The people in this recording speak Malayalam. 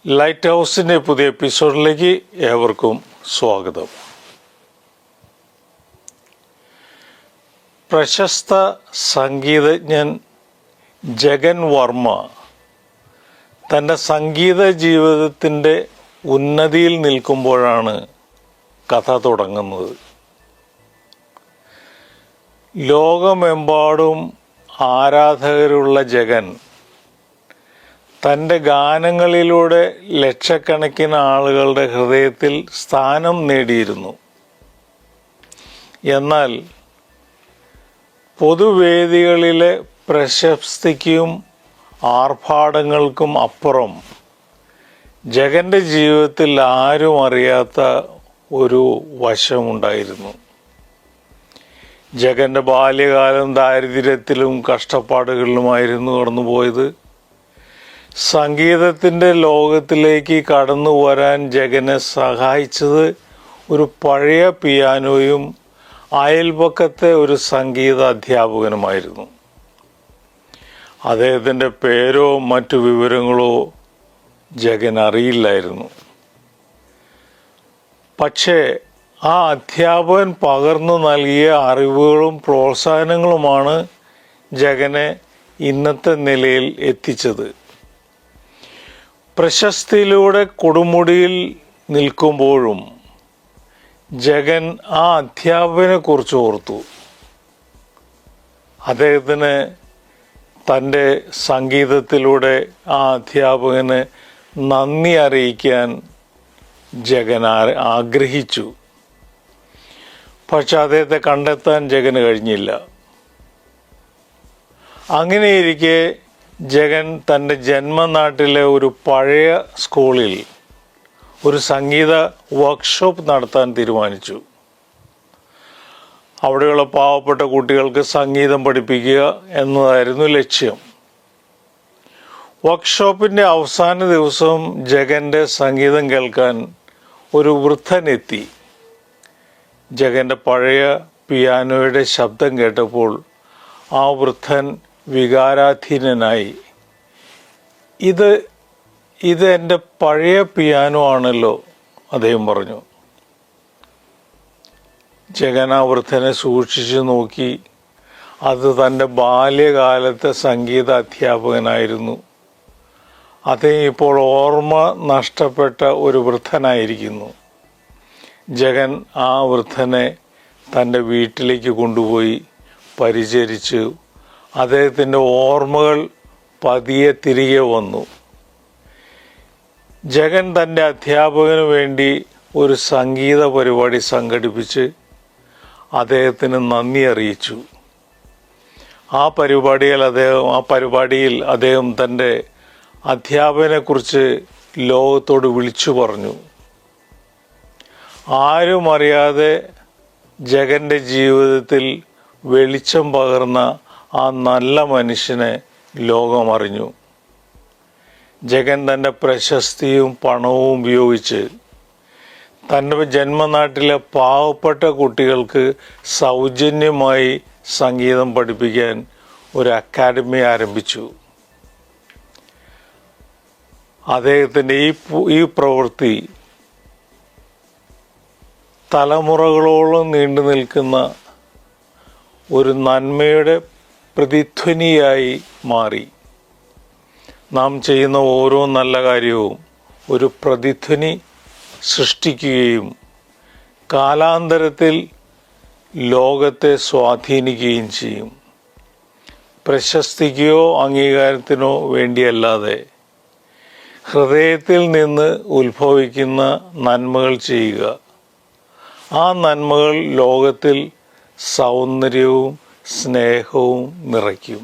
ലൈറ്റ് ഹൗസിൻ്റെ പുതിയ എപ്പിസോഡിലേക്ക് ഏവർക്കും സ്വാഗതം. പ്രശസ്ത സംഗീതജ്ഞൻ ജഗൻ വർമ്മ തൻ്റെ സംഗീത ജീവിതത്തിൻ്റെ ഉന്നതിയിൽ നിൽക്കുമ്പോഴാണ് കഥ തുടങ്ങുന്നത്. ലോകമെമ്പാടും ആരാധകരുള്ള ജഗൻ തൻ്റെ ഗാനങ്ങളിലൂടെ ലക്ഷക്കണക്കിന് ആളുകളുടെ ഹൃദയത്തിൽ സ്ഥാനം നേടിയിരുന്നു. എന്നാൽ പൊതുവേദികളിലെ പ്രശസ്തിക്കും ആർഭാടങ്ങൾക്കും അപ്പുറം ജഗൻ്റെ ജീവിതത്തിൽ ആരും അറിയാത്ത ഒരു വശമുണ്ടായിരുന്നു. ജഗൻ്റെ ബാല്യകാലം ദാരിദ്ര്യത്തിലും കഷ്ടപ്പാടുകളിലുമായിരുന്നു കടന്നുപോയത്. സംഗീതത്തിൻ്റെ ലോകത്തിലേക്ക് കടന്നു വരാൻ ജഗനെ സഹായിച്ചത് ഒരു പഴയ പിയാനോയും അയൽപക്കത്തെ ഒരു സംഗീത അധ്യാപകനുമായിരുന്നു. അദ്ദേഹത്തിൻ്റെ പേരോ മറ്റു വിവരങ്ങളോ ജഗൻ അറിയില്ലായിരുന്നു. പക്ഷേ ആ അധ്യാപകൻ പകർന്നു നൽകിയ അറിവുകളും പ്രോത്സാഹനങ്ങളുമാണ് ജഗനെ ഇന്നത്തെ നിലയിൽ എത്തിച്ചത്. പ്രശസ്തിയിലൂടെ കൊടുമുടിയിൽ നിൽക്കുമ്പോഴും ജഗൻ ആ അധ്യാപകനെ കുറിച്ച് ഓർത്തു. അദ്ദേഹത്തിന് തൻ്റെ സംഗീതത്തിലൂടെ ആ അധ്യാപകന് നന്ദി അറിയിക്കാൻ ജഗൻ ആഗ്രഹിച്ചു. പക്ഷെ അദ്ദേഹത്തെ കണ്ടെത്താൻ ജഗന് കഴിഞ്ഞില്ല. അങ്ങനെയിരിക്കെ ജഗൻ തൻ്റെ ജന്മനാട്ടിലെ ഒരു പഴയ സ്കൂളിൽ ഒരു സംഗീത വർക്ക്ഷോപ്പ് നടത്താൻ തീരുമാനിച്ചു. അവിടെയുള്ള പാവപ്പെട്ട കുട്ടികൾക്ക് സംഗീതം പഠിപ്പിക്കുക എന്നതായിരുന്നു ലക്ഷ്യം. വർക്ക്ഷോപ്പിൻ്റെ അവസാന ദിവസം ജഗൻ്റെ സംഗീതം കേൾക്കാൻ ഒരു വൃദ്ധനെത്തി. ജഗൻ്റെ പഴയ പിയാനോയുടെ ശബ്ദം കേട്ടപ്പോൾ ആ വൃദ്ധൻ വികാരാധീനനായി. ഇത് എൻ്റെ പഴയ പിയാനോ ആണല്ലോ, അദ്ദേഹം പറഞ്ഞു. ജഗൻ ആ വൃദ്ധനെ സൂക്ഷിച്ചു നോക്കി. അത് തൻ്റെ ബാല്യകാലത്തെ സംഗീത അധ്യാപകനായിരുന്നു. അദ്ദേഹം ഇപ്പോൾ ഓർമ്മ നഷ്ടപ്പെട്ട ഒരു വൃദ്ധനായിരിക്കുന്നു. ജഗൻ ആ വൃദ്ധനെ തൻ്റെ വീട്ടിലേക്ക് കൊണ്ടുപോയി പരിചരിച്ചു. അദ്ദേഹത്തിൻ്റെ ഓർമ്മകൾ പതിയെ തിരികെ വന്നു. ജഗൻ തൻ്റെ അധ്യാപകന് വേണ്ടി ഒരു സംഗീത പരിപാടി സംഘടിപ്പിച്ച് അദ്ദേഹത്തിന് നന്ദി അറിയിച്ചു. ആ പരിപാടിയിൽ അദ്ദേഹം തൻ്റെ അധ്യാപകനെക്കുറിച്ച് ലോകത്തോട് വിളിച്ചു പറഞ്ഞു. ആരും അറിയാതെ ജഗൻ്റെ ജീവിതത്തിൽ വെളിച്ചം പകർന്ന ആ നല്ല മനുഷ്യനെ ലോകമറിഞ്ഞു. ജഗൻ തൻ്റെ പ്രശസ്തിയും പണവും ഉപയോഗിച്ച് തൻ്റെ ജന്മനാട്ടിലെ പാവപ്പെട്ട കുട്ടികൾക്ക് സൗജന്യമായി സംഗീതം പഠിപ്പിക്കാൻ ഒരു അക്കാദമി ആരംഭിച്ചു. അദ്ദേഹത്തിൻ്റെ ഈ പ്രവൃത്തി തലമുറകളോളം നീണ്ടു നിൽക്കുന്ന ഒരു നന്മയുടെ പ്രതിധ്വനിയായി മാറി. നാം ചെയ്യുന്ന ഓരോ നല്ല കാര്യവും ഒരു പ്രതിധ്വനി സൃഷ്ടിക്കുകയും കാലാന്തരത്തിൽ ലോകത്തെ സ്വാധീനിക്കുകയും ചെയ്യും. പ്രശസ്തിക്കോ അംഗീകാരത്തിനോ വേണ്ടിയല്ലാതെ ഹൃദയത്തിൽ നിന്ന് ഉത്ഭവിക്കുന്ന നന്മകൾ ചെയ്യുക. ആ നന്മകൾ ലോകത്തിൽ സൗന്ദര്യവും സ്നേഹവും നിറയ്ക്കും.